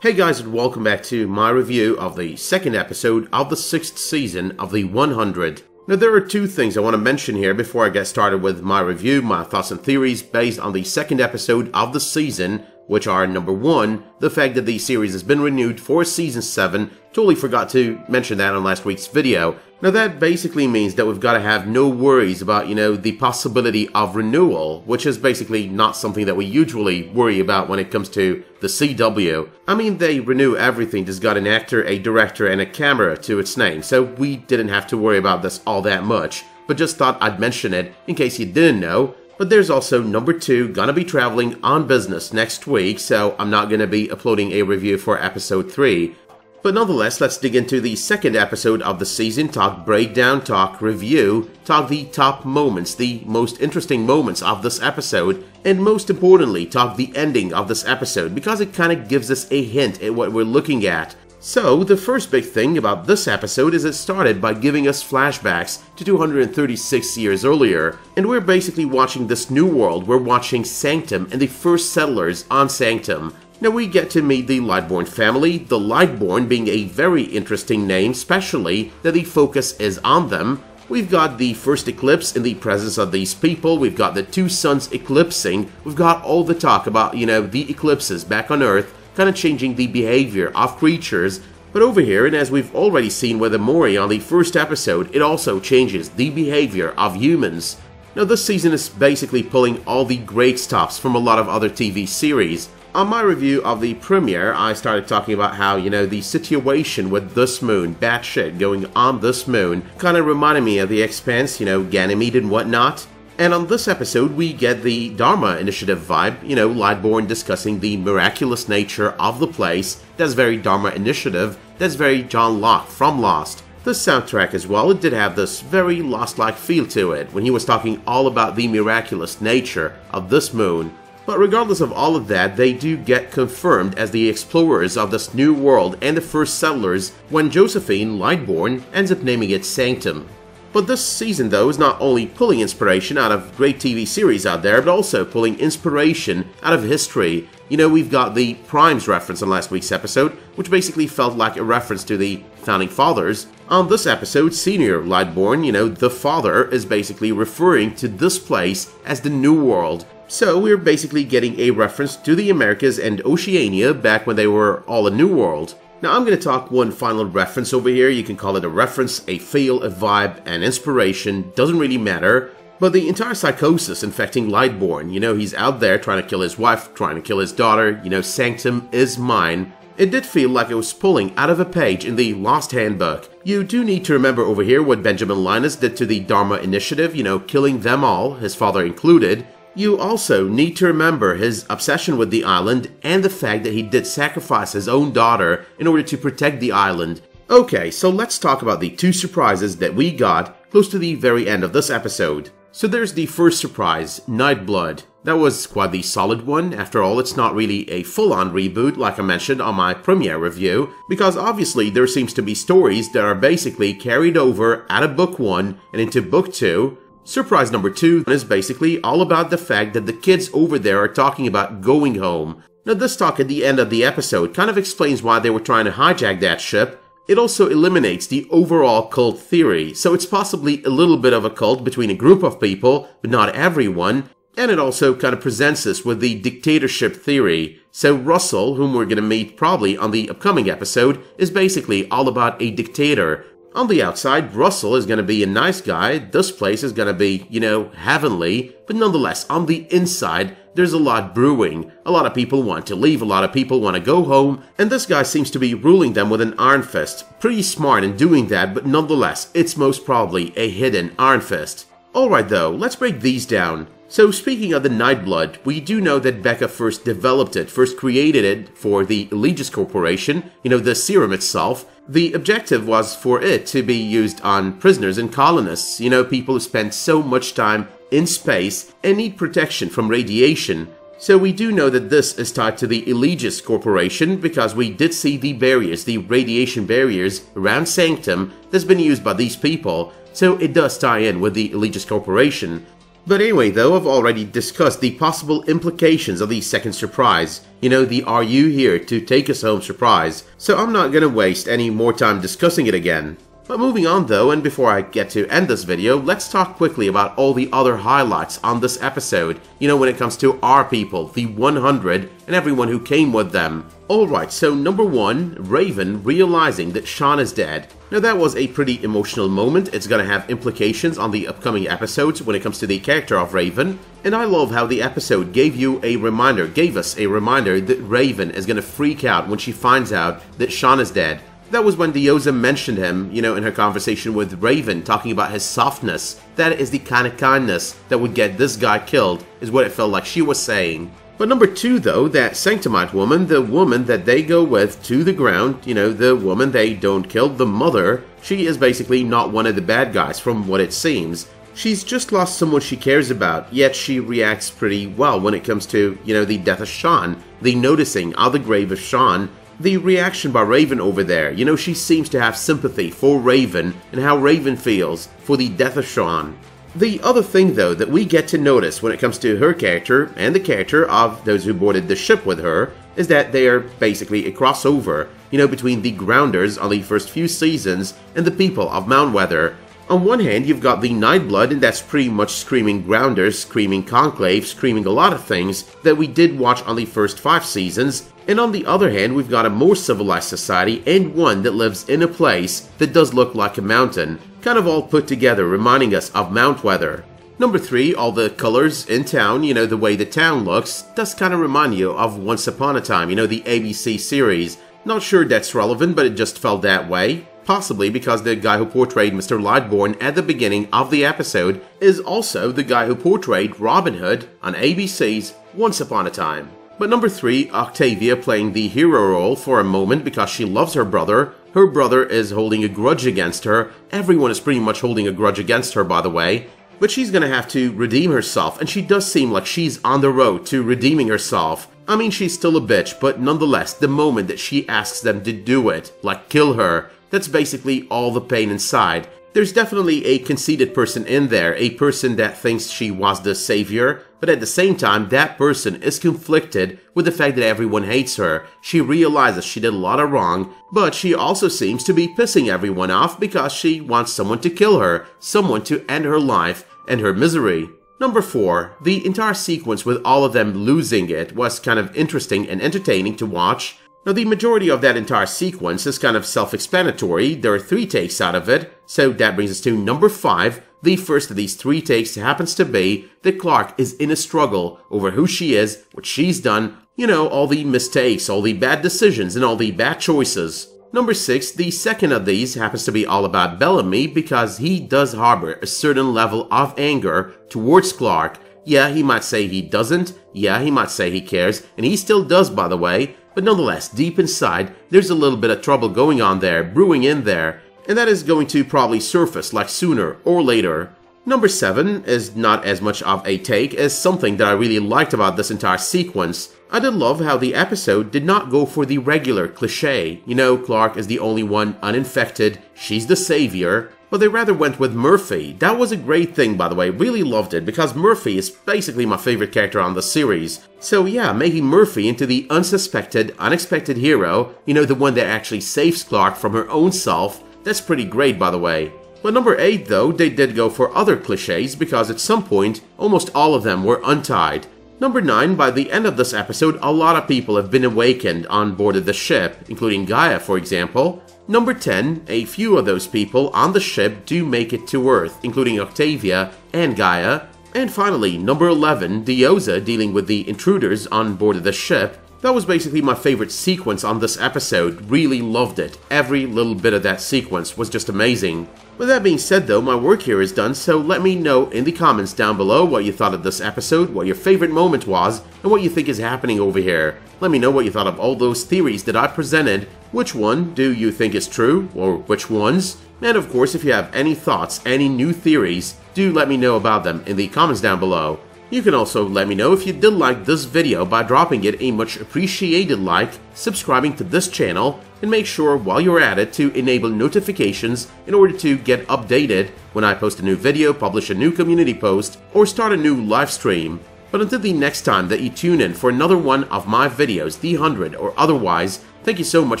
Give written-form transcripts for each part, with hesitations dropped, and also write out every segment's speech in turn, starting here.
Hey guys, and welcome back to my review of the second episode of the 6th season of the 100. Now there are two things I want to mention here before I get started with my review, my thoughts and theories based on the second episode of the season, which are number 1, the fact that the series has been renewed for season 7, totally forgot to mention that on last week's video. Now that basically means that we've got to have no worries about, the possibility of renewal, which is basically not something that we usually worry about when it comes to the CW. I mean, they renew everything that's got an actor, a director, and a camera to its name, so we didn't have to worry about this all that much, but just thought I'd mention it in case you didn't know. But there's also number 2 gonna be traveling on business next week, so I'm not gonna be uploading a review for episode 3. But nonetheless, let's dig into the second episode of the season, talk breakdown, talk review, talk the top moments, the most interesting moments of this episode, and most importantly, talk the ending of this episode, because it kind of gives us a hint at what we're looking at. So, the first big thing about this episode is it started by giving us flashbacks to 236 years earlier, and we're basically watching this new world. We're watching Sanctum and the first settlers on Sanctum. Now we get to meet the Lightborn family, the Lightborn being a very interesting name, especially that the focus is on them. We've got the first eclipse in the presence of these people, we've got the two suns eclipsing, we've got all the talk about, the eclipses back on Earth, kind of changing the behavior of creatures. But over here, and as we've already seen with Amori on the first episode, it also changes the behavior of humans. Now this season is basically pulling all the great stops from a lot of other TV series. On my review of the premiere, I started talking about how, the situation with this moon, bad shit going on this moon, kind of reminded me of The Expanse, Ganymede and whatnot. And on this episode, we get the Dharma Initiative vibe, Lightborn discussing the miraculous nature of the place. That's very Dharma Initiative, that's very John Locke from Lost. The soundtrack as well, it did have this very Lost-like feel to it, when he was talking all about the miraculous nature of this moon. But regardless of all of that, they do get confirmed as the explorers of this new world and the first settlers when Josephine, Lightborn, ends up naming it Sanctum. But this season though is not only pulling inspiration out of great TV series out there, but also pulling inspiration out of history. We've got the Primes reference in last week's episode, which basically felt like a reference to the Founding Fathers. On this episode, Senior Lightborn, the father, is basically referring to this place as the New World. So we're basically getting a reference to the Americas and Oceania back when they were all a New World. Now I'm going to talk one final reference over here. You can call it a reference, a feel, a vibe, an inspiration, doesn't really matter. But the entire psychosis infecting Lightborn, he's out there trying to kill his wife, trying to kill his daughter, Sanctum is mine. It did feel like it was pulling out of a page in the Lost Handbook. You do need to remember over here what Benjamin Linus did to the Dharma Initiative, killing them all, his father included. You also need to remember his obsession with the island and the fact that he did sacrifice his own daughter in order to protect the island. Okay, so let's talk about the two surprises that we got close to the very end of this episode. So there's the first surprise, Nightblood. That was quite the solid one. After all, it's not really a full-on reboot like I mentioned on my premiere review, because obviously there seems to be stories that are basically carried over out of book 1 and into book 2. Surprise number 2 is basically all about the fact that the kids over there are talking about going home. Now this talk at the end of the episode kind of explains why they were trying to hijack that ship. It also eliminates the overall cult theory, so it's possibly a little bit of a cult between a group of people, but not everyone. And it also kind of presents us with the dictatorship theory. So Russell, whom we're gonna meet probably on the upcoming episode, is basically all about a dictator. On the outside, Russell is going to be a nice guy, this place is going to be, heavenly, but nonetheless, on the inside, there's a lot brewing. A lot of people want to leave, a lot of people want to go home, and this guy seems to be ruling them with an iron fist. Pretty smart in doing that, but nonetheless, it's most probably a hidden iron fist. Alright though, let's break these down. So speaking of the Nightblood, we do know that Becca first developed it, first created it for the Aegis Corporation, the serum itself. The objective was for it to be used on prisoners and colonists, people who spend so much time in space and need protection from radiation. So we do know that this is tied to the Aegis Corporation because we did see the barriers, the radiation barriers around Sanctum that's been used by these people, so it does tie in with the Aegis Corporation. But anyway though, I've already discussed the possible implications of the second surprise. You know, the "are you here to take us home" surprise, so I'm not gonna waste any more time discussing it again. But moving on though, and before I get to end this video, let's talk quickly about all the other highlights on this episode, you know, when it comes to our people, the 100, and everyone who came with them. Alright, so number 1, Raven realizing that Sean is dead. Now that was a pretty emotional moment. It's gonna have implications on the upcoming episodes when it comes to the character of Raven, and I love how the episode gave us a reminder that Raven is gonna freak out when she finds out that Sean is dead. That was when Daviiz mentioned him, you know, in her conversation with Raven, talking about his softness. That is the kind of kindness that would get this guy killed, is what it felt like she was saying. But number 2 though, that Sanctumite woman, the woman that they go with to the ground, you know, the woman they don't kill, the mother, she is basically not one of the bad guys from what it seems. She's just lost someone she cares about, yet she reacts pretty well when it comes to, you know, the death of Sean, the noticing of the grave of Sean. The reaction by Raven over there, you know, she seems to have sympathy for Raven and how Raven feels for the death of Sean. The other thing though that we get to notice when it comes to her character and the character of those who boarded the ship with her is that they are basically a crossover, you know, between the Grounders on the first few seasons and the people of Mount Weather. On one hand, you've got the Nightblood, and that's pretty much screaming Grounders, screaming Conclave, screaming a lot of things that we did watch on the first 5 seasons. And on the other hand, we've got a more civilized society and one that lives in a place that does look like a mountain, kind of all put together, reminding us of Mount Weather. Number 3, all the colors in town, you know, the way the town looks, does kind of remind you of Once Upon a Time, you know, the ABC series. Not sure that's relevant, but it just felt that way. Possibly because the guy who portrayed Mr. Lightborn at the beginning of the episode is also the guy who portrayed Robin Hood on ABC's Once Upon a Time. But number 3, Octavia playing the hero role for a moment because she loves her brother. Her brother is holding a grudge against her. Everyone is pretty much holding a grudge against her, by the way. But she's gonna have to redeem herself, and she does seem like she's on the road to redeeming herself. I mean, she's still a bitch, but nonetheless, the moment that she asks them to do it, like kill her, that's basically all the pain inside. There's definitely a conceited person in there, a person that thinks she was the savior, but at the same time, that person is conflicted with the fact that everyone hates her. She realizes she did a lot of wrong, but she also seems to be pissing everyone off because she wants someone to kill her, someone to end her life and her misery. Number 4, the entire sequence with all of them losing it was kind of interesting and entertaining to watch. Now, the majority of that entire sequence is kind of self-explanatory. There are 3 takes out of it, so that brings us to number 5. The first of these 3 takes happens to be that Clarke is in a struggle over who she is, what she's done, you know, all the mistakes, all the bad decisions, and all the bad choices. Number 6, the second of these happens to be all about Bellamy because he does harbor a certain level of anger towards Clarke. Yeah, he might say he doesn't, yeah, he might say he cares, and he still does, by the way. But nonetheless, deep inside, there's a little bit of trouble going on there, brewing in there, and that is going to probably surface like sooner or later. Number 7 is not as much of a take as something that I really liked about this entire sequence. I did love how the episode did not go for the regular cliche. You know, Clarke is the only one uninfected, she's the savior. But they rather went with Murphy. That was a great thing, by the way. Really loved it because Murphy is basically my favorite character on the series. So yeah, making Murphy into the unsuspected, unexpected hero, you know, the one that actually saves Clarke from her own self, that's pretty great, by the way. But number 8 though, they did go for other cliches because at some point, almost all of them were untied. Number 9, by the end of this episode, a lot of people have been awakened on board of the ship, including Gaia, for example. Number 10, a few of those people on the ship do make it to Earth, including Octavia and Gaia. And finally, number 11, Daviiz dealing with the intruders on board of the ship. That was basically my favorite sequence on this episode. Really loved it. Every little bit of that sequence was just amazing. With that being said though, my work here is done, so let me know in the comments down below what you thought of this episode, what your favorite moment was, and what you think is happening over here. Let me know what you thought of all those theories that I presented. Which one do you think is true, or which ones? And of course, if you have any thoughts, any new theories, do let me know about them in the comments down below. You can also let me know if you did like this video by dropping it a much appreciated like, subscribing to this channel, and make sure while you're at it to enable notifications in order to get updated when I post a new video, publish a new community post, or start a new live stream. But until the next time that you tune in for another one of my videos, the 100 or otherwise, thank you so much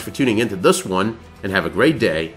for tuning into this one, and have a great day.